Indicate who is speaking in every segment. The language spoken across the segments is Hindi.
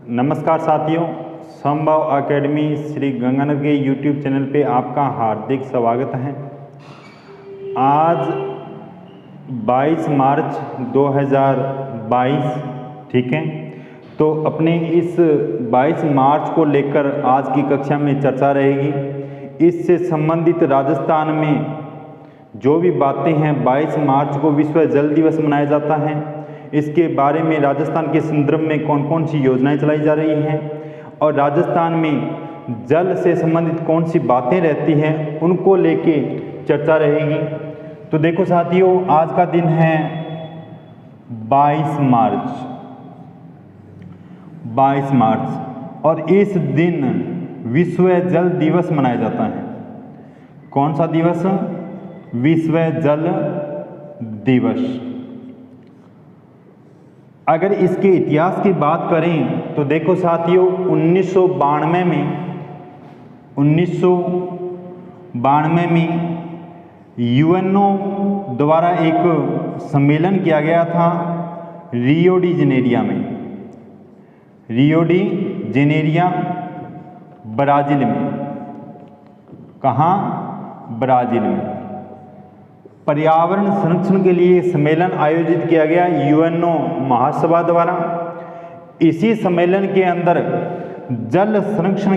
Speaker 1: नमस्कार साथियों, संभव एकेडमी श्री गंगानगर के यूट्यूब चैनल पे आपका हार्दिक स्वागत है। आज 22 मार्च 2022, ठीक है। तो अपने इस 22 मार्च को लेकर आज की कक्षा में चर्चा रहेगी। इससे संबंधित राजस्थान में जो भी बातें हैं, 22 मार्च को विश्व जल दिवस मनाया जाता है, इसके बारे में राजस्थान के संदर्भ में कौन कौन सी योजनाएं चलाई जा रही हैं और राजस्थान में जल से संबंधित कौन सी बातें रहती हैं, उनको लेके चर्चा रहेगी। तो देखो साथियों, आज का दिन है 22 मार्च और इस दिन विश्व जल दिवस मनाया जाता है। कौन सा दिवस? विश्व जल दिवस। अगर इसके इतिहास की बात करें तो देखो साथियों, 1992 में यूएनओ द्वारा एक सम्मेलन किया गया था रियो डी जेनेरिया ब्राज़ील में। कहाँ? ब्राज़ील में। पर्यावरण संरक्षण के लिए सम्मेलन आयोजित किया गया यूएनओ महासभा द्वारा। इसी सम्मेलन के अंदर जल संरक्षण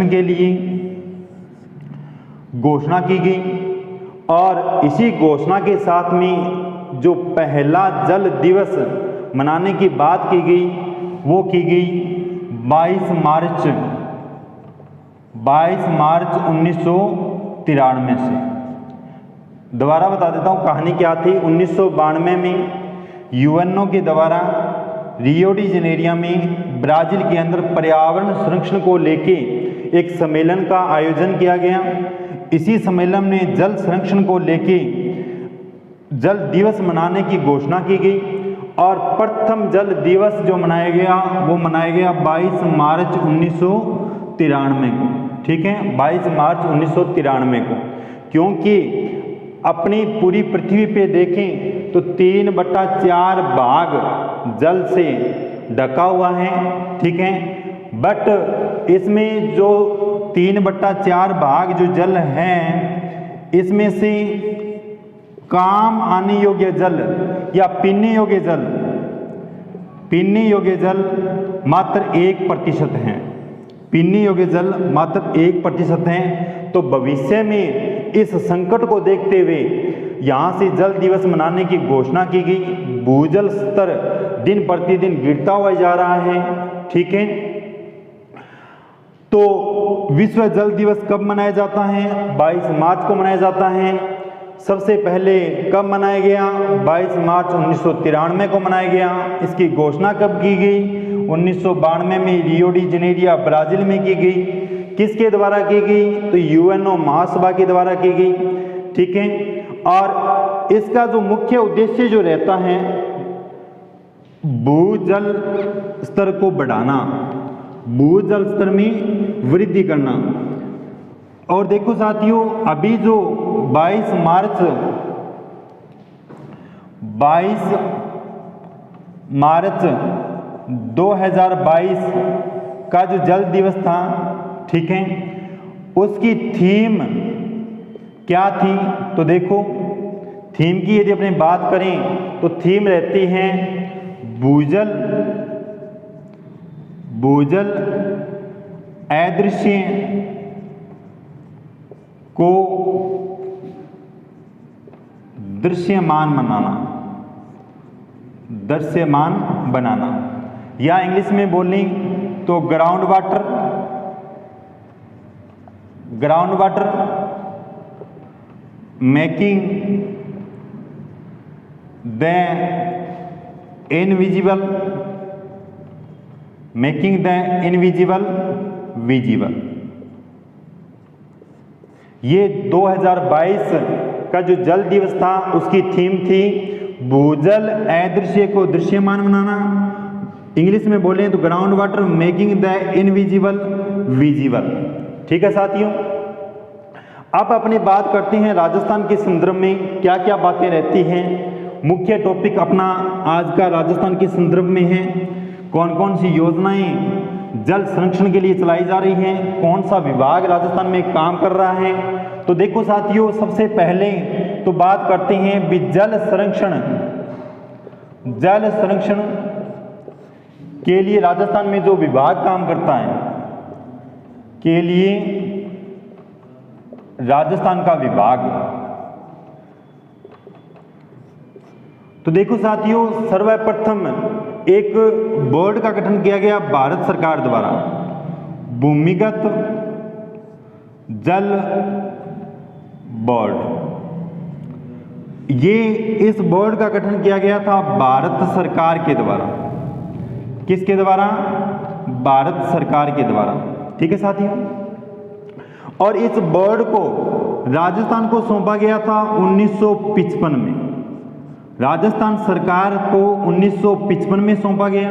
Speaker 1: के लिए घोषणा की गई और इसी घोषणा के साथ में जो पहला जल दिवस मनाने की बात की गई वो की गई 22 मार्च 1993 से। दोबारा बता देता हूँ कहानी क्या थी। 1992 में यूएनओ के द्वारा रियो डी जेनेरिया में ब्राज़ील के अंदर पर्यावरण संरक्षण को लेके एक सम्मेलन का आयोजन किया गया। इसी सम्मेलन में जल संरक्षण को लेके जल दिवस मनाने की घोषणा की गई और प्रथम जल दिवस जो मनाया गया वो मनाया गया 22 मार्च 1993 को, ठीक है, 22 मार्च 1993 को। क्योंकि अपनी पूरी पृथ्वी पे देखें तो 3/4 भाग जल से ढका हुआ है, ठीक है। बट इसमें जो 3/4 भाग जो जल है, इसमें से काम आने योग्य जल या पीने योग्य जल मात्र 1% है। पीने योग्य जल मात्र 1% है। तो भविष्य में इस संकट को देखते हुए यहाँ से जल दिवस मनाने की घोषणा की गई। भूजल स्तर दिन प्रतिदिन गिरता हुआ जा रहा है, ठीक है। तो विश्व जल दिवस कब मनाया जाता है? 22 मार्च को मनाया जाता है। सबसे पहले कब मनाया गया? 22 मार्च 1993 को मनाया गया। इसकी घोषणा कब की गई? 1992 में रियो डी जेनेरिया ब्राज़ील में की गई। किसके द्वारा की गई? तो यूएनओ महासभा के द्वारा की गई, ठीक है। और इसका जो मुख्य उद्देश्य जो रहता है, भूजल स्तर को बढ़ाना, भूजल स्तर में वृद्धि करना। और देखो साथियों, अभी जो 22 मार्च 2022 का जो जल दिवस था, ठीक है, उसकी थीम क्या थी? तो देखो, थीम की यदि अपनी बात करें तो थीम रहती है भूजल अदृश्य को दृश्यमान बनाना, या इंग्लिश में बोलें तो ground water making the invisible visible. ये 2022 का जो जल दिवस था उसकी थीम थी भूजल अदृश्य को दृश्यमान बनाना। इंग्लिश में बोलें तो ground water making the invisible visible, ठीक है साथियों। अब अपनी बात करते हैं राजस्थान के संदर्भ में क्या क्या बातें रहती हैं मुख्य टॉपिक अपना आज का राजस्थान के संदर्भ में है। कौन कौन सी योजनाएं जल संरक्षण के लिए चलाई जा रही हैं, कौन सा विभाग राजस्थान में काम कर रहा है। तो देखो साथियों, सबसे पहले तो बात करते हैं भी जल संरक्षण के लिए राजस्थान में जो विभाग काम करता है के लिए राजस्थान का विभाग। तो देखो साथियों, सर्वप्रथम एक बोर्ड का गठन किया गया भारत सरकार द्वारा, भूमिगत जल बोर्ड। ये इस बोर्ड का गठन किया गया था भारत सरकार के द्वारा। किसके द्वारा? भारत सरकार के द्वारा। ठीक है साथियों। और इस बोर्ड को राजस्थान को सौंपा गया था 1955 में। राजस्थान सरकार को 1955 में सौंपा गया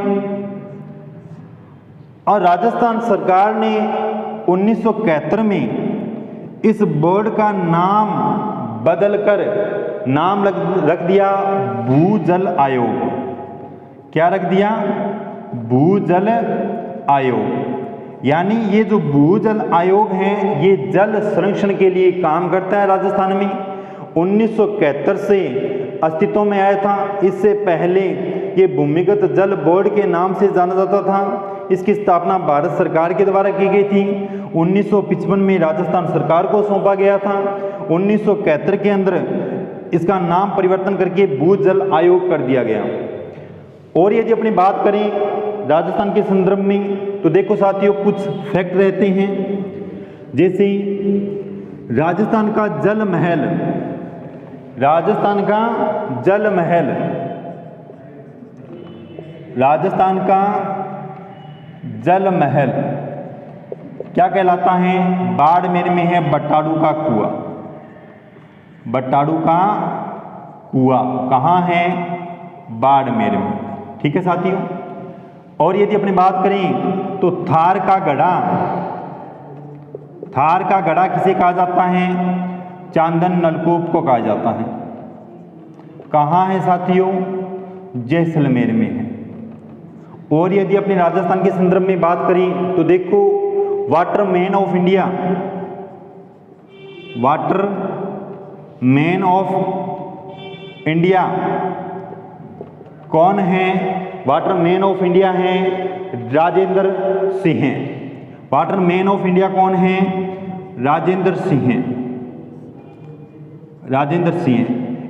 Speaker 1: और राजस्थान सरकार ने 1971 में इस बोर्ड का नाम बदलकर नाम रख दिया भूजल आयोग। क्या रख दिया? भूजल आयोग। यानी ये जो भूजल आयोग है ये जल संरक्षण के लिए काम करता है राजस्थान में। 1971 से अस्तित्व में आया था। इससे पहले ये भूमिगत जल बोर्ड के नाम से जाना जाता था। इसकी स्थापना भारत सरकार के द्वारा की गई थी। 1955 में राजस्थान सरकार को सौंपा गया था। 1971 के अंदर इसका नाम परिवर्तन करके भूजल आयोग कर दिया गया। और यदि अपनी बात करें राजस्थान के संदर्भ में तो देखो साथियों, कुछ फैक्ट रहते हैं। जैसे राजस्थान का जल महल, राजस्थान का जल महल, राजस्थान का जल महल क्या कहलाता है? बाड़मेर में है बटाड़ू का कुआं। बटाड़ू का कुआं कहाँ है? बाड़मेर में। ठीक है साथियों। और यदि अपनी बात करें तो थार का गढ़ा, थार का गढ़ा किसे कहा जाता है? चांदन नलकूप को कहा जाता है। कहाँ है साथियों? जैसलमेर में है। और यदि अपने राजस्थान के संदर्भ में बात करें तो देखो, water man of India, water man of India कौन है? वाटर मैन ऑफ इंडिया है Rajendra Singh. Water man of India कौन है? राजेंद्र सिंह। राजेंद्र सिंह।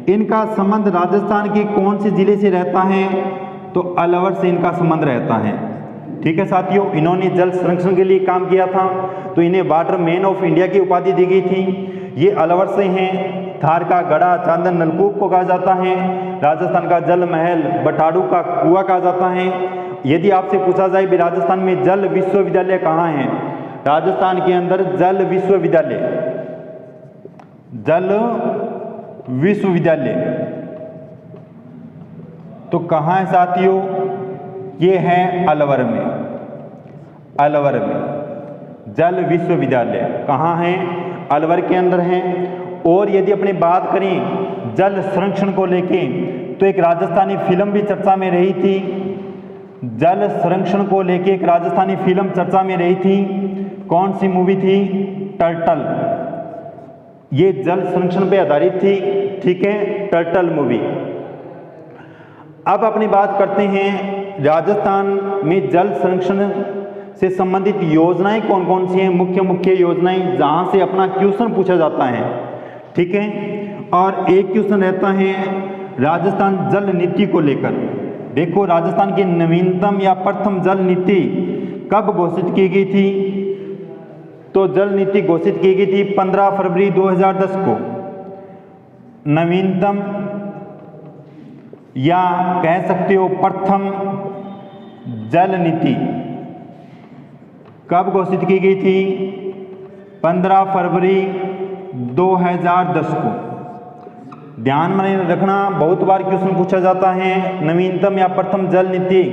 Speaker 1: इनका संबंध राजस्थान के कौन से जिले से रहता है? तो अलवर से इनका संबंध रहता है। ठीक है साथियों। इन्होंने जल संरक्षण के लिए काम किया था तो इन्हें वाटर मैन ऑफ इंडिया की उपाधि दी गई थी। ये अलवर से हैं। थार का गढ़ा चांदन नलकूप को कहा जाता है। राजस्थान का जल महल बटाड़ू का कुआं कहा जाता है। यदि आपसे पूछा जाए भी राजस्थान में जल विश्वविद्यालय कहाँ है? राजस्थान के अंदर जल विश्वविद्यालय, जल विश्वविद्यालय तो कहाँ है साथियों? ये है अलवर में। अलवर में जल विश्वविद्यालय कहाँ है? अलवर के अंदर है। और यदि अपनी बात करें जल संरक्षण को लेके तो एक राजस्थानी फिल्म भी चर्चा में रही थी। जल संरक्षण को लेके एक राजस्थानी फिल्म चर्चा में रही थी। कौन सी मूवी थी? टर्टल। ये जल संरक्षण पे आधारित थी। ठीक है, टर्टल मूवी। अब अपनी बात करते हैं राजस्थान में जल संरक्षण से संबंधित योजनाएं कौन कौन सी हैं, मुख्य मुख्य योजनाएं जहां से अपना क्वेश्चन पूछा जाता है। ठीक है। और एक क्वेश्चन रहता है राजस्थान जल नीति को लेकर। देखो, राजस्थान की नवीनतम या प्रथम जल नीति कब घोषित की गई थी? तो जल नीति घोषित की गई थी 15 फरवरी 2010 को। नवीनतम या कह सकते हो प्रथम जल नीति कब घोषित की गई थी? 15 फरवरी 2010 को। ध्यान में रखना, बहुत बार क्वेश्चन पूछा जाता है। नवीनतम या प्रथम जल नीति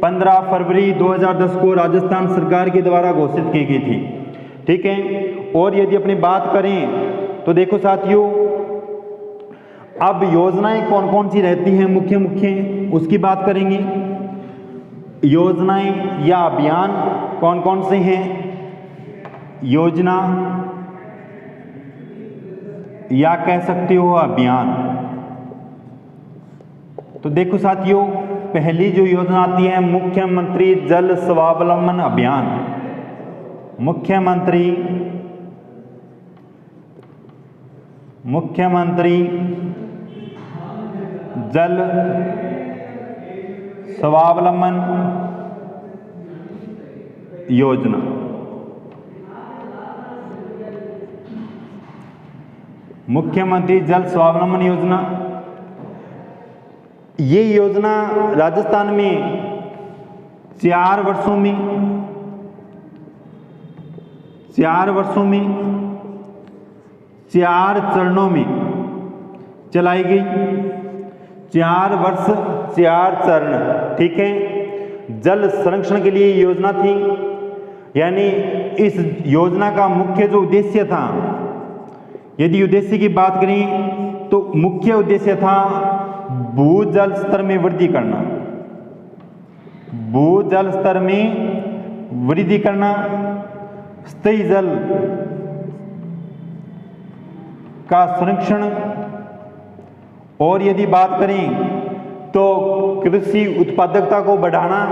Speaker 1: 15 फरवरी 2010 को राजस्थान सरकार के द्वारा घोषित की गई थी। ठीक है। और यदि अपनी बात करें तो देखो साथियों, अब योजनाएं कौन कौन सी रहती हैं मुख्य मुख्य, उसकी बात करेंगे। योजनाएं या अभियान कौन कौन से हैं? योजना या कह सकते हो अभियान। तो देखो साथियों, पहली जो योजना आती है मुख्यमंत्री जल स्वावलंबन अभियान। मुख्यमंत्री जल स्वावलंबन योजना। मुख्यमंत्री जल स्वावलंबन योजना, ये योजना राजस्थान में 4 वर्षों में 4 चरणों में चलाई गई। 4 वर्ष 4 चरण, ठीक है। जल संरक्षण के लिए योजना थी, यानी इस योजना का मुख्य जो उद्देश्य था, यदि उद्देश्य की बात करें तो मुख्य उद्देश्य था भूजल स्तर में वृद्धि करना। भूजल स्तर में वृद्धि करना, स्थायी जल का संरक्षण, और यदि बात करें तो कृषि उत्पादकता को बढ़ाना,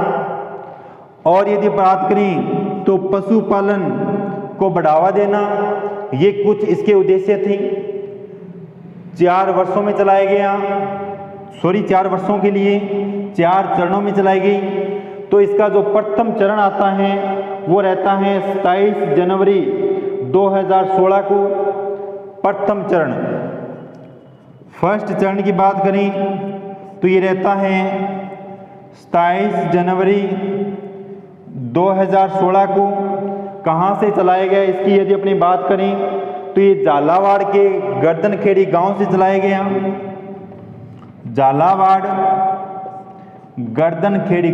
Speaker 1: और यदि बात करें तो पशुपालन को बढ़ावा देना। ये कुछ इसके उद्देश्य थे। 4 वर्षों में चलाया गया, 4 वर्षों के लिए 4 चरणों में चलाई गई। तो इसका जो प्रथम चरण आता है वो रहता है 27 जनवरी 2016 को। प्रथम चरण, फर्स्ट चरण की बात करें तो ये रहता है 27 जनवरी 2016 को। कहाँ से चलाया गया इसकी यदि अपनी बात करें तो ये झालावाड़ के गर्दनखेड़ी गांव से चलाया गया। झालावाड़ गर्दनखेड़ी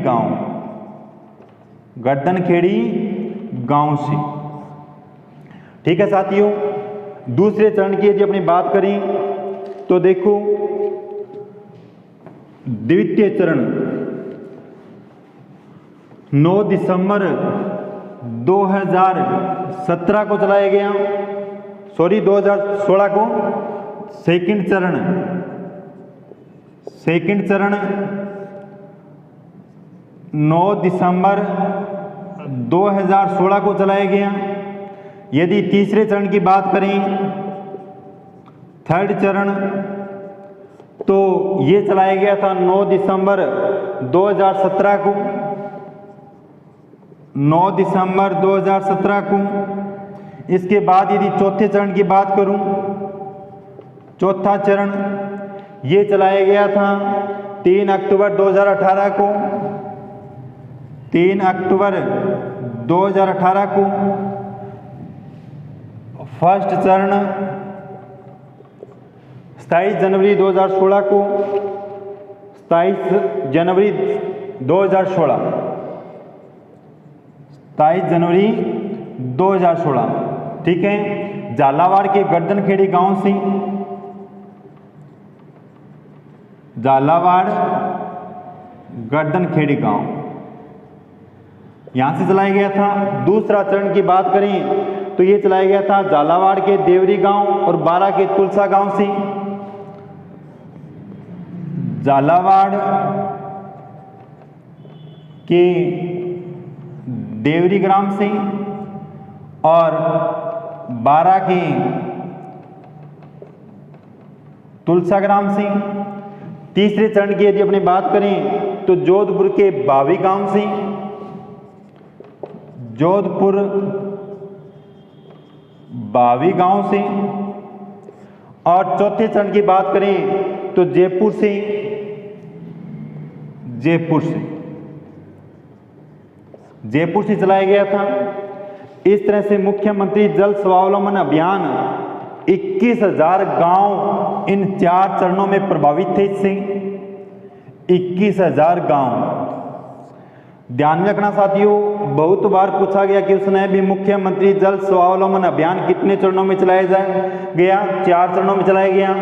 Speaker 1: गांव से, ठीक है साथियों। दूसरे चरण की यदि अपनी बात करें तो देखो, द्वितीय चरण 9 दिसंबर 2017 को चलाया गया, 2016 को। सेकंड चरण 9 दिसंबर 2016 को चलाया गया। यदि तीसरे चरण की बात करें, थर्ड चरण, तो ये चलाया गया था 9 दिसंबर 2017 को। 9 दिसंबर 2017 को। इसके बाद यदि चौथे चरण की बात करूं, चौथा चरण ये चलाया गया था 3 अक्टूबर 2018 को। 3 अक्टूबर 2018 को। फर्स्ट चरण 27 जनवरी 2016 को। 27 जनवरी 2016, 27 जनवरी 2016, ठीक है। झालावाड़ के गर्दनखेड़ी गांव से, झालावाड़ गर्दनखेड़ी गांव, यहां से चलाया गया था। दूसरा चरण की बात करें तो ये चलाया गया था झालावाड़ के देवरी गांव और बारा के तुलसा गांव से। झालावाड़ के देवरी ग्राम से और बारा के तुलसा ग्राम से। तीसरे चरण की यदि अपनी बात करें तो जोधपुर के बावी गांव से, जोधपुर बावी गांव से। और चौथे चरण की बात करें तो जयपुर से, जयपुर से चलाया गया था। इस तरह से मुख्यमंत्री जल स्वावलंबन अभियान 21,000 गांव इन 4 चरणों में प्रभावित थे। इससे 21,000 गांव। ध्यान में रखना साथियों, बहुत बार पूछा गया कि उसने भी मुख्यमंत्री जल स्वावलंबन अभियान कितने चरणों में चलाया गया? 4 चरणों में चलाया गया।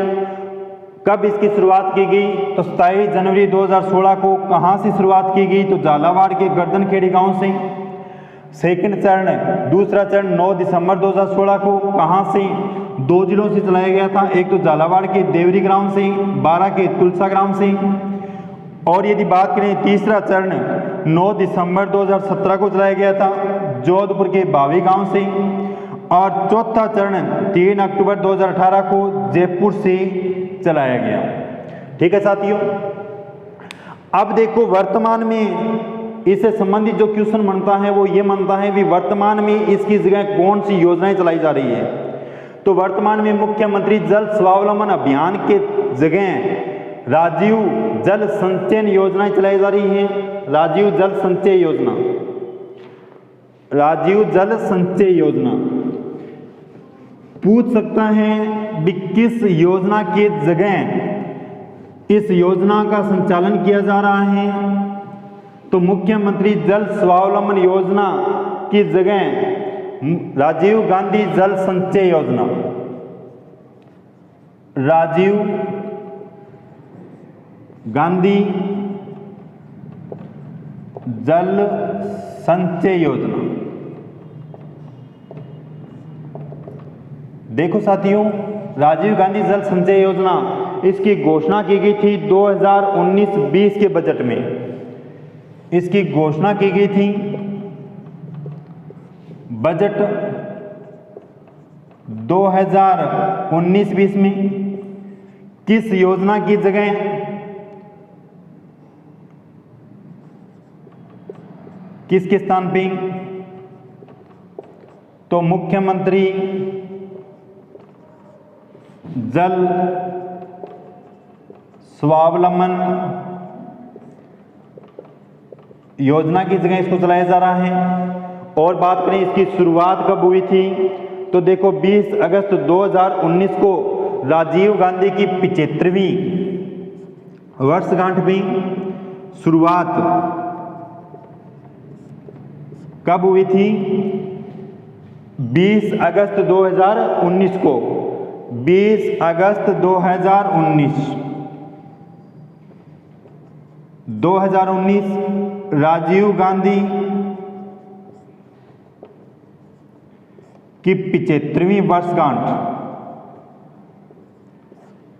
Speaker 1: कब इसकी शुरुआत की गई? तो 27 जनवरी 2016 को। कहाँ से शुरुआत की गई? तो झालावाड़ के गर्दनखेड़ी गांव से। सेकंड चरण, दूसरा चरण 9 दिसंबर 2016 को। कहाँ से? 2 जिलों से चलाया गया था, एक तो झालावाड़ के देवरी ग्राम से, 12 के तुलसा ग्राम से। और यदि बात करें तीसरा चरण 9 दिसंबर 2017 को चलाया गया था, जोधपुर के बावी गांव से। और चौथा चरण 3 अक्टूबर 2018 को जयपुर से चलाया गया। ठीक है साथियों, अब देखो वर्तमान में इससे संबंधित जो क्वेश्चन बनता है वो ये बनता है कि वर्तमान में इसकी जगह कौन सी योजनाएं चलाई जा रही है। तो वर्तमान में मुख्यमंत्री जल स्वावलंबन अभियान के जगह राजीव जल संचयन योजनाएं चलाई जा रही हैं। राजीव जल संचय योजना, राजीव जल संचय योजना पूछ सकता है कि किस योजना के जगह इस योजना का संचालन किया जा रहा है। तो मुख्यमंत्री जल स्वावलंबन योजना की जगह राजीव गांधी जल संचय योजना, राजीव गांधी जल संचय योजना। देखो साथियों, राजीव गांधी जल संचय योजना, इसकी घोषणा की गई थी 2019-20 के बजट में। इसकी घोषणा की गई थी बजट 2019-20 में। किस योजना की जगह? किसके स्थान पे? तो मुख्यमंत्री जल स्वावलंबन योजना की जगह इसको चलाया जा रहा है। और बात करें इसकी शुरुआत कब हुई थी, तो देखो 20 अगस्त 2019 को राजीव गांधी की 75वीं वर्षगांठ में शुरुआत कब हुई थी? 20 अगस्त 2019 को। 20 अगस्त 2019 राजीव गांधी की 75वीं वर्षगांठ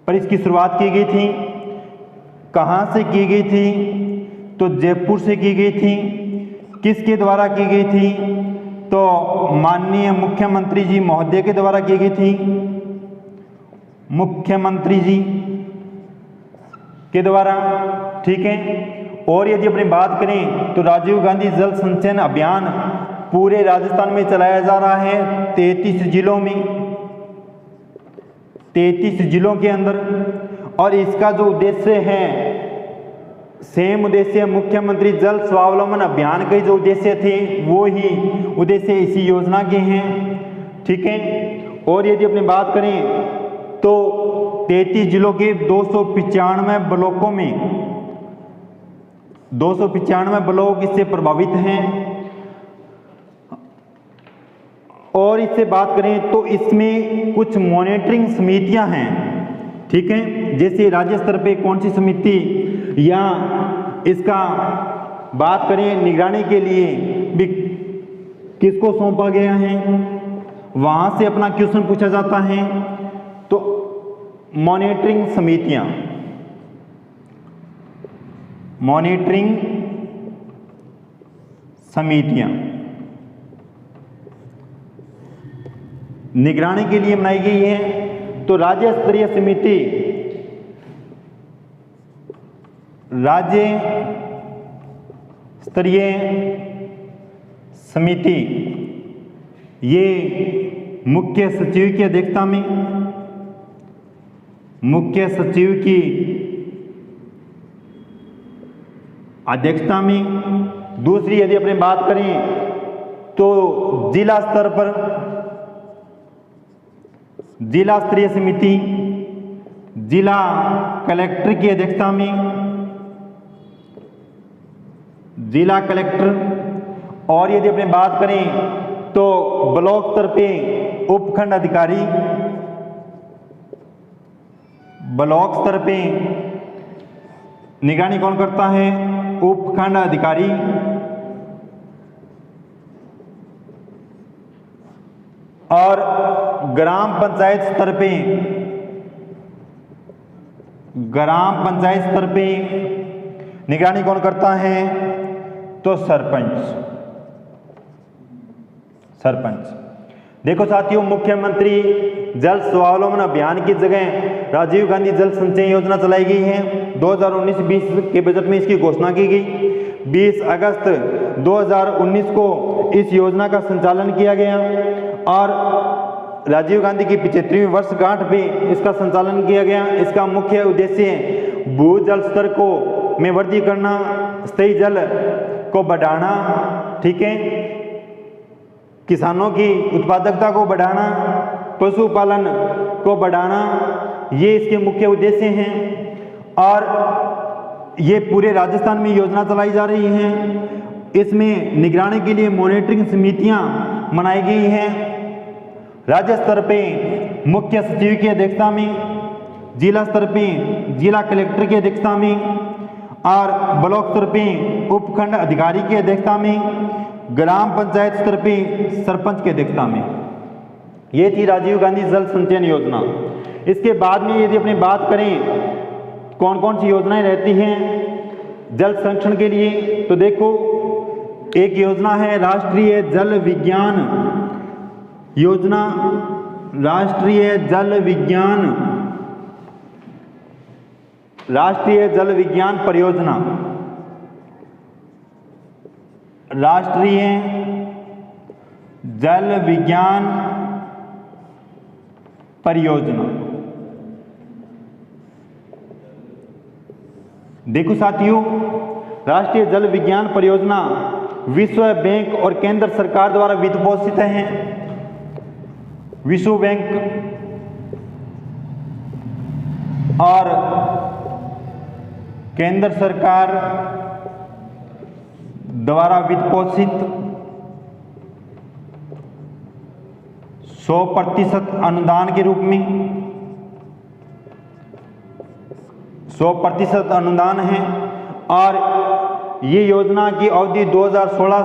Speaker 1: पर इसकी शुरुआत की गई थी। कहां से की गई थी? तो जयपुर से की गई थी। किसके द्वारा की गई थी? तो माननीय मुख्यमंत्री जी महोदय के द्वारा की गई थी। मुख्यमंत्री जी के द्वारा। ठीक है। और यदि अपनी बात करें तो राजीव गांधी जल संचयन अभियान पूरे राजस्थान में चलाया जा रहा है 33 जिलों में, 33 जिलों के अंदर। और इसका जो उद्देश्य है सेम उद्देश्य मुख्यमंत्री जल स्वावलंबन अभियान के जो उद्देश्य थे वो ही उद्देश्य इसी योजना के हैं। ठीक है। और यदि अपनी बात करें तो 33 जिलों के 295 ब्लॉकों में 295 ब्लॉक इससे प्रभावित हैं। और इससे बात करें तो इसमें कुछ मॉनिटरिंग समितियां हैं। ठीक है। जैसे राज्य स्तर पे कौन सी समिति, या इसका बात करें निगरानी के लिए भी किसको सौंपा गया है, वहां से अपना क्वेश्चन पूछा जाता है। तो मॉनिटरिंग समितियां, मॉनिटरिंग समितियां निगरानी के लिए बनाई गई है। तो राज्य स्तरीय समिति, राज्य स्तरीय समिति ये मुख्य सचिव की अध्यक्षता में, मुख्य सचिव की अध्यक्षता में। दूसरी यदि अपनी बात करें तो जिला स्तर पर जिला स्तरीय समिति जिला कलेक्टर की अध्यक्षता में, जिला कलेक्टर। और यदि अपनी बात करें तो ब्लॉक स्तर पे उपखंड अधिकारी, ब्लॉक स्तर पे निगरानी कौन करता है? उपखंड अधिकारी। और ग्राम पंचायत स्तर पे निगरानी कौन करता है? तो सरपंच। देखो साथियों, मुख्यमंत्री जल स्वावलंबन अभियान की जगह राजीव गांधी जल संचय योजना चलाई गई है। 2019-20 के बजट में इसकी घोषणा की गई। 20 अगस्त 2019 को इस योजना का संचालन किया गया और राजीव गांधी की 75वीं वर्षगांठ पे इसका संचालन किया गया। इसका मुख्य उद्देश्य भूजल स्तर को में वृद्धि करना, स्थायी जल को बढ़ाना, ठीक है, किसानों की उत्पादकता को बढ़ाना, पशुपालन को बढ़ाना, ये इसके मुख्य उद्देश्य हैं। और ये पूरे राजस्थान में योजना चलाई जा रही है। इसमें निगरानी के लिए मॉनिटरिंग समितियां बनाई गई हैं। राज्य स्तर पे मुख्य सचिव की अध्यक्षता में, जिला स्तर पे जिला कलेक्टर की अध्यक्षता में और ब्लॉक स्तर पे उपखंड अधिकारी की अध्यक्षता में, ग्राम पंचायत स्तर पे सरपंच की अध्यक्षता में। ये थी राजीव गांधी जल संचयन योजना। इसके बाद में यदि अपनी बात करें कौन कौन सी योजनाएं रहती हैं जल संरक्षण के लिए, तो देखो एक योजना है राष्ट्रीय जल विज्ञान योजना, राष्ट्रीय जल विज्ञान परियोजना, राष्ट्रीय जल विज्ञान परियोजना। देखो साथियों, राष्ट्रीय जल विज्ञान परियोजना विश्व बैंक और केंद्र सरकार द्वारा वित्त पोषित है। विश्व बैंक और केंद्र सरकार द्वारा वित्त पोषित 100% अनुदान के रूप में 100% अनुदान है। और ये योजना की अवधि 2016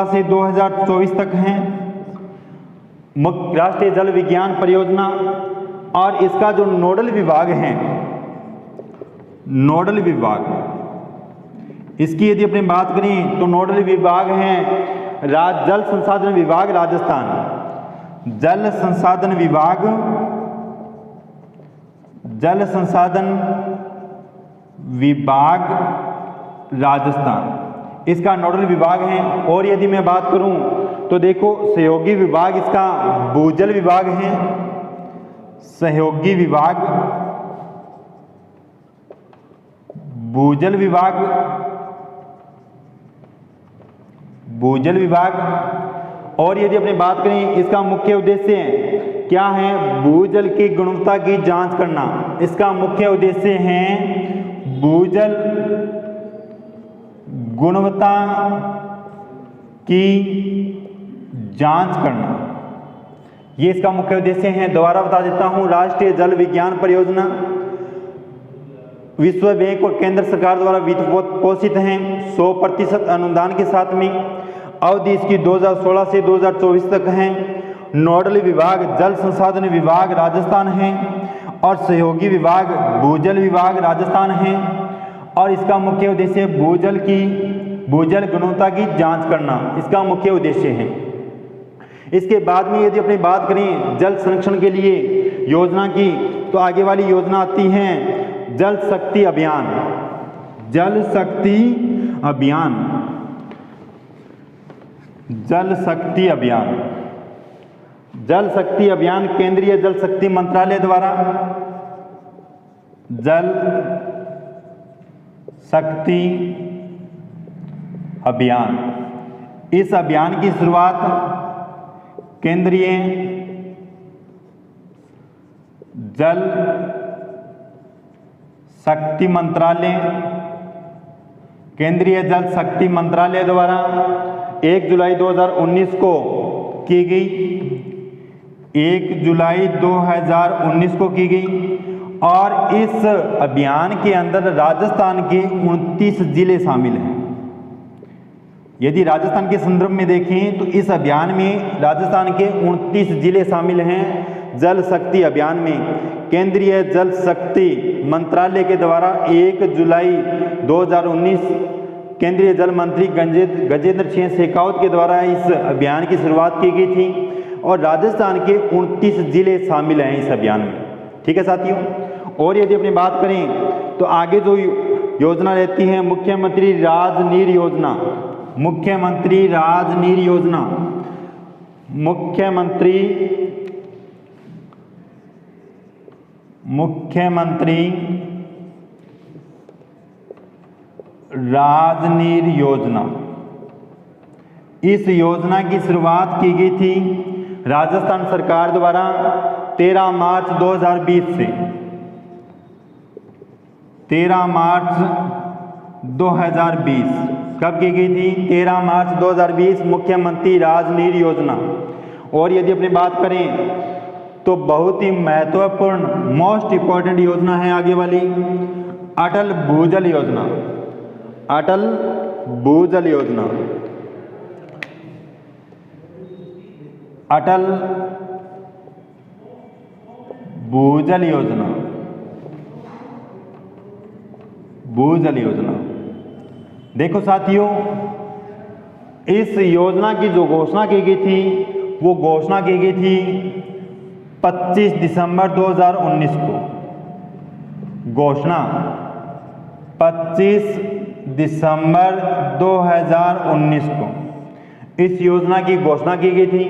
Speaker 1: से 2024 तक है। राष्ट्रीय जल विज्ञान परियोजना और इसका जो नोडल विभाग है, नोडल विभाग, इसकी यदि अपनी बात करें तो नोडल विभाग है जल संसाधन विभाग राजस्थान, जल संसाधन विभाग राजस्थान इसका नोडल विभाग है। और यदि मैं बात करूं तो देखो सहयोगी विभाग इसका भूजल विभाग है, सहयोगी विभाग, भूजल विभाग, भूजल विभाग। और यदि अपनी बात करें इसका मुख्य उद्देश्य क्या है? भूजल की गुणवत्ता की जांच करना। इसका मुख्य उद्देश्य है भूजल गुणवत्ता की जांच करना, ये इसका मुख्य उद्देश्य है। दोबारा बता देता हूं, राष्ट्रीय जल विज्ञान परियोजना विश्व बैंक और केंद्र सरकार द्वारा वित्त पोषित है 100% अनुदान के साथ में। अवधि इसकी 2016 से 2024 तक है। नोडल विभाग जल संसाधन विभाग राजस्थान है और सहयोगी विभाग भूजल विभाग राजस्थान है। और इसका मुख्य उद्देश्य भूजल गुणवत्ता की जांच करना, इसका मुख्य उद्देश्य है। इसके बाद में यदि अपनी बात करें जल संरक्षण के लिए योजना की, तो आगे वाली योजना आती है जल शक्ति अभियान। जल शक्ति अभियान, जल शक्ति अभियान, जल शक्ति अभियान केंद्रीय जल शक्ति मंत्रालय द्वारा जल शक्ति अभियान। इस अभियान की शुरुआत केंद्रीय जल शक्ति मंत्रालय, केंद्रीय जल शक्ति मंत्रालय द्वारा 1 जुलाई 2019 को की गई। 1 जुलाई 2019 को की गई। और इस अभियान के अंदर राजस्थान के 29 जिले शामिल हैं। यदि राजस्थान के संदर्भ में देखें तो इस अभियान में राजस्थान के 29 जिले शामिल हैं। जल शक्ति अभियान में केंद्रीय जल शक्ति मंत्रालय के द्वारा 1 जुलाई 2019 केंद्रीय जल मंत्री गजेंद्र सिंह शेखावत के द्वारा इस अभियान की शुरुआत की गई थी और राजस्थान के 29 जिले शामिल हैं इस अभियान में। ठीक है साथियों। और यदि अपनी बात करें तो आगे जो योजना रहती है मुख्यमंत्री राजनीर योजना, मुख्यमंत्री राजनीर योजना, मुख्यमंत्री राजनीर योजना। इस योजना की शुरुआत की गई थी राजस्थान सरकार द्वारा 13 मार्च 2020 से। 13 मार्च 2020 कब की गई थी? 13 मार्च 2020 मुख्यमंत्री राजनीर योजना। और यदि अपनी बात करें तो बहुत ही महत्वपूर्ण मोस्ट इंपॉर्टेंट योजना है आगे वाली अटल भूजल योजना। अटल भूजल योजना, अटल भूजल योजना, भूजल योजना। देखो साथियों, इस योजना की जो घोषणा की गई थी वो घोषणा की गई थी 25 दिसंबर 2019 को। घोषणा 25 दिसंबर 2019 को इस योजना की घोषणा की गई थी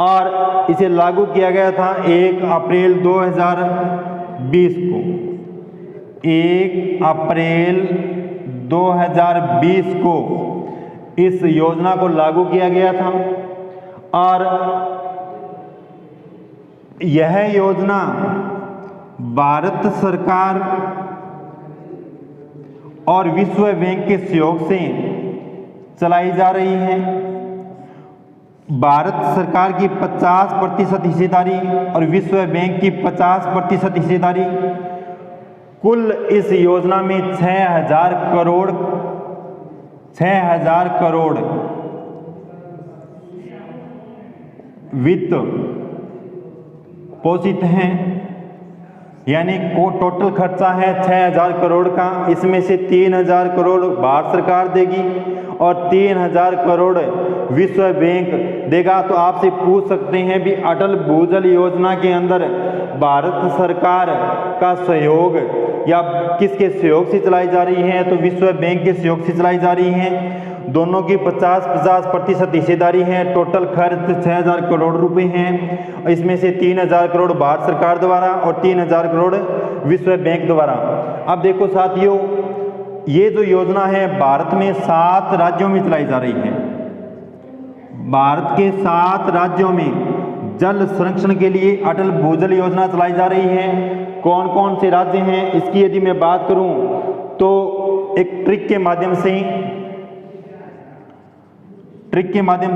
Speaker 1: और इसे लागू किया गया था 1 अप्रैल 2020 को। 1 अप्रैल 2020 को इस योजना को लागू किया गया था और यह योजना भारत सरकार और विश्व बैंक के सहयोग से चलाई जा रही है। भारत सरकार की 50% हिस्सेदारी और विश्व बैंक की 50% हिस्सेदारी, कुल इस योजना में 6,000 करोड़ वित्त पोषित हैं। यानी टोटल खर्चा है 6,000 करोड़ का। इसमें से 3,000 करोड़ भारत सरकार देगी और 3,000 करोड़ विश्व बैंक देगा। तो आपसे पूछ सकते हैं भी अटल भूजल योजना के अंदर भारत सरकार का सहयोग या किसके सहयोग से चलाई जा रही है? तो विश्व बैंक के सहयोग से चलाई जा रही है। दोनों की 50% हिस्सेदारी है। टोटल खर्च 6,000 करोड़ रुपए हैं। इसमें से 3,000 करोड़ भारत सरकार द्वारा और 3,000 करोड़ विश्व बैंक द्वारा। अब देखो साथियों, ये जो योजना है भारत में 7 राज्यों में चलाई जा रही है। भारत के 7 राज्यों में जल संरक्षण के लिए अटल भूजल योजना चलाई जा रही है। कौन कौन से राज्य हैं इसकी यदि मैं बात करूं तो एक ट्रिक के माध्यम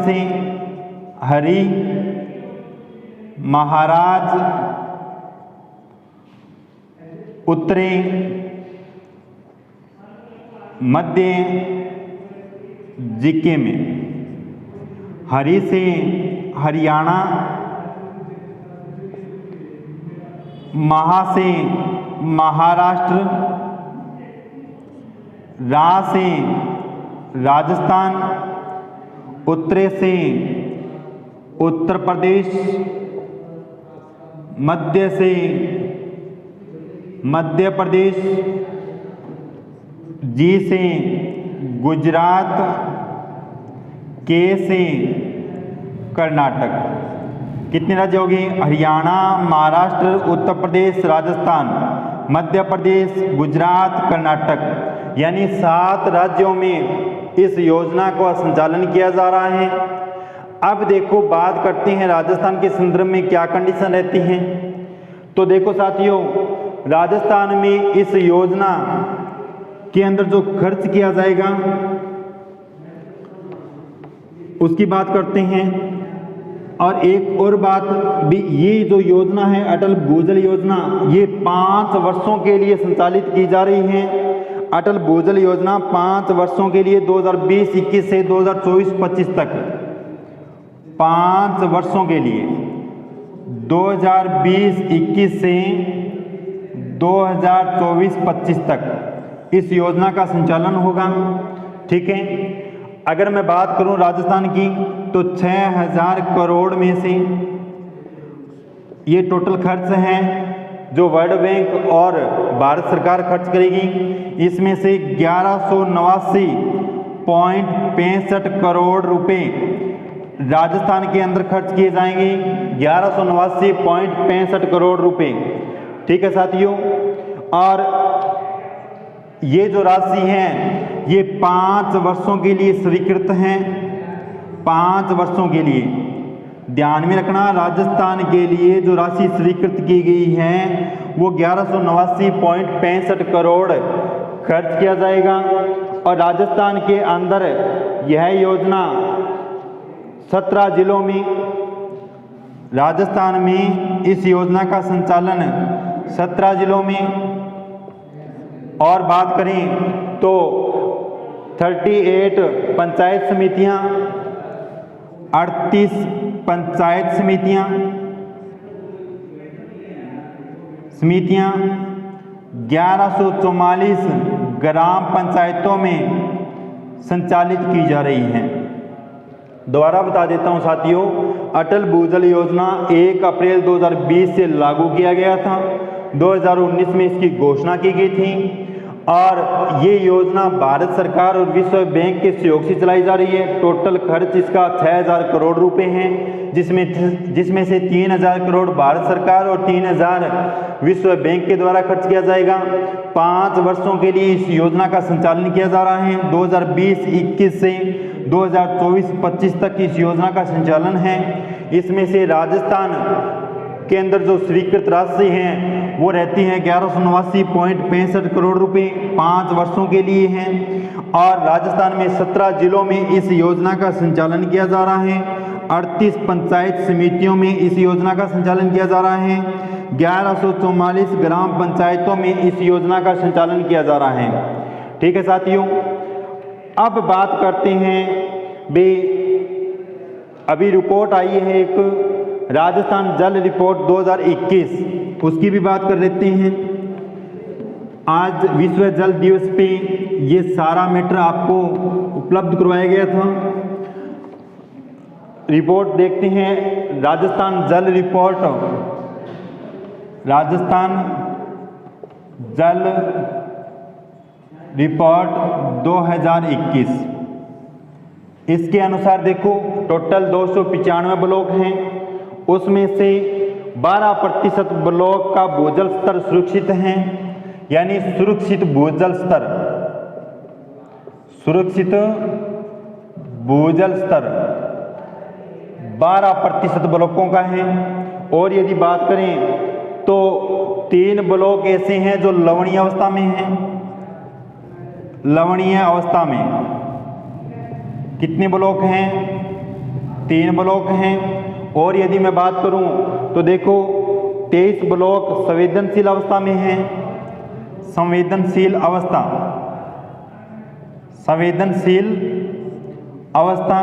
Speaker 1: से हरि, महाराज, उत्तरी, मध्य, जीके में हरि से हरियाणा, महा से महाराष्ट्र, रा से राजस्थान, उत्तरे से उत्तर प्रदेश, मध्य से मध्य प्रदेश, जी से गुजरात, के से कर्नाटक। कितने राज्य हो गए? हरियाणा, महाराष्ट्र, उत्तर प्रदेश, राजस्थान, मध्य प्रदेश, गुजरात, कर्नाटक। यानी 7 राज्यों में इस योजना का संचालन किया जा रहा है। अब देखो बात करते हैं राजस्थान के संदर्भ में क्या कंडीशन रहती है। तो देखो साथियों, राजस्थान में इस योजना के अंदर जो खर्च किया जाएगा उसकी बात करते हैं। और एक और बात भी, ये जो योजना है अटल भूजल योजना, ये 5 वर्षों के लिए संचालित की जा रही है। अटल भूजल योजना 5 वर्षों के लिए 2020-21 से 2024-25 तक, 5 वर्षों के लिए 2020-21 से 2024-25 तक इस योजना का संचालन होगा। ठीक है, अगर मैं बात करूं राजस्थान की तो 6000 करोड़ में से ये टोटल खर्च है जो वर्ल्ड बैंक और भारत सरकार खर्च करेगी। इसमें से 1189.65 करोड़ रुपए राजस्थान के अंदर खर्च किए जाएंगे, 1189.65 करोड़ रुपए। ठीक है साथियों, और ये जो राशि है ये 5 वर्षों के लिए स्वीकृत हैं, 5 वर्षों के लिए। ध्यान में रखना, राजस्थान के लिए जो राशि स्वीकृत की गई है वो 1189.65 करोड़ खर्च किया जाएगा। और राजस्थान के अंदर यह योजना 17 जिलों में, राजस्थान में इस योजना का संचालन 17 जिलों में। और बात करें तो 38 पंचायत समितियां, 38 पंचायत समितियां 1144 ग्राम पंचायतों में संचालित की जा रही हैं। दोबारा बता देता हूं साथियों, अटल भूजल योजना 1 अप्रैल 2020 से लागू किया गया था, 2019 में इसकी घोषणा की गई थी और ये योजना भारत सरकार और विश्व बैंक के सहयोग से चलाई जा रही है। टोटल खर्च इसका 6000 करोड़ रुपए हैं, जिसमें से 3000 करोड़ भारत सरकार और 3000 विश्व बैंक के द्वारा खर्च किया जाएगा। 5 वर्षों के लिए इस योजना का संचालन किया जा रहा है। 2020-21 से 2024-25 तक इस योजना का संचालन है। इसमें से राजस्थान के अंदर जो स्वीकृत राशि हैं वो रहती हैं 1189.65 करोड़ रुपए 5 वर्षों के लिए हैं। और राजस्थान में 17 जिलों में इस योजना का संचालन किया जा रहा है। 38 पंचायत समितियों में इस योजना का संचालन किया जा रहा है। 1144 ग्राम पंचायतों में इस योजना का संचालन किया जा रहा है। ठीक है साथियों, अब बात करते हैं भाई, अभी रिपोर्ट आई है एक राजस्थान जल रिपोर्ट 2021, उसकी भी बात कर लेते हैं। आज विश्व जल दिवस पे ये सारा मैटर आपको उपलब्ध करवाया गया था। रिपोर्ट देखते हैं, राजस्थान जल रिपोर्ट, राजस्थान जल रिपोर्ट 2021। इसके अनुसार देखो टोटल 295 ब्लॉक हैं, उसमें से 12% ब्लॉक का भूजल स्तर सुरक्षित है, यानी सुरक्षित भूजल स्तर, सुरक्षित भूजल स्तर 12% ब्लॉकों का है। और यदि बात करें तो 3 ब्लॉक ऐसे हैं जो लवणीय अवस्था में हैं। लवणीय अवस्था में कितने ब्लॉक हैं? 3 ब्लॉक हैं। और यदि मैं बात करूं तो देखो 23 ब्लॉक संवेदनशील अवस्था में हैं। संवेदनशील अवस्था, संवेदनशील अवस्था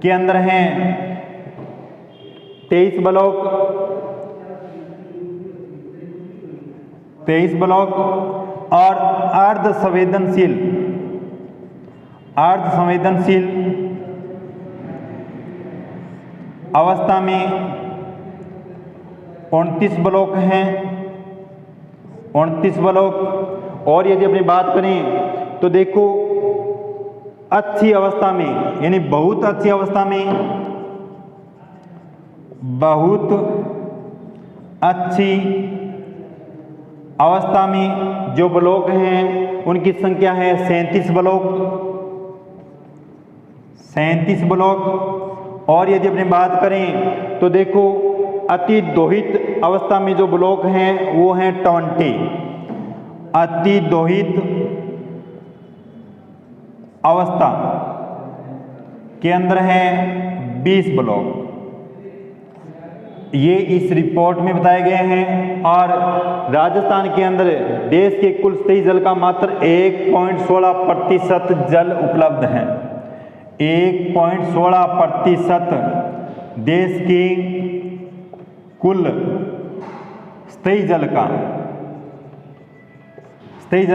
Speaker 1: के अंदर हैं 23 ब्लॉक, 23 ब्लॉक। और अर्ध संवेदनशील, अर्ध संवेदनशील अवस्था में 29 ब्लॉक हैं, 29 ब्लॉक। और यदि अपनी बात करें तो देखो अच्छी अवस्था में, यानी बहुत अच्छी अवस्था में, बहुत अच्छी अवस्था में जो ब्लॉक हैं उनकी संख्या है 37 ब्लॉक, 37 ब्लॉक। और यदि अपनी बात करें तो देखो अति दोहित अवस्था में जो ब्लॉक हैं वो हैं 20, अति दोहित अवस्था के अंदर है 20 ब्लॉक ये इस रिपोर्ट में बताए गए हैं। और राजस्थान के अंदर देश के कुल सतही जल का मात्र 1.16% जल उपलब्ध है। 1.16% देश की कुल सतही जल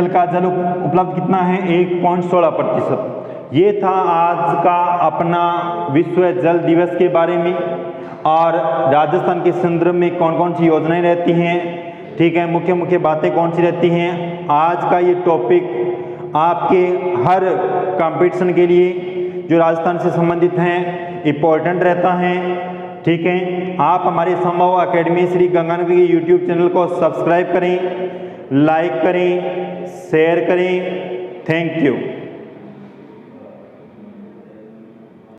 Speaker 1: का जल उपलब्ध कितना है? 1.16%। ये था आज का अपना विश्व जल दिवस के बारे में, और राजस्थान के संदर्भ में कौन कौन सी योजनाएं रहती हैं, ठीक है, मुख्य मुख्य बातें कौन सी रहती हैं। आज का ये टॉपिक आपके हर कंपटीशन के लिए जो राजस्थान से संबंधित हैं इम्पोर्टेंट रहता है, ठीक है। आप हमारे संभव एकेडमी श्री गंगानगर के यूट्यूब चैनल को सब्सक्राइब करें, लाइक करें, शेयर करें। Thank you.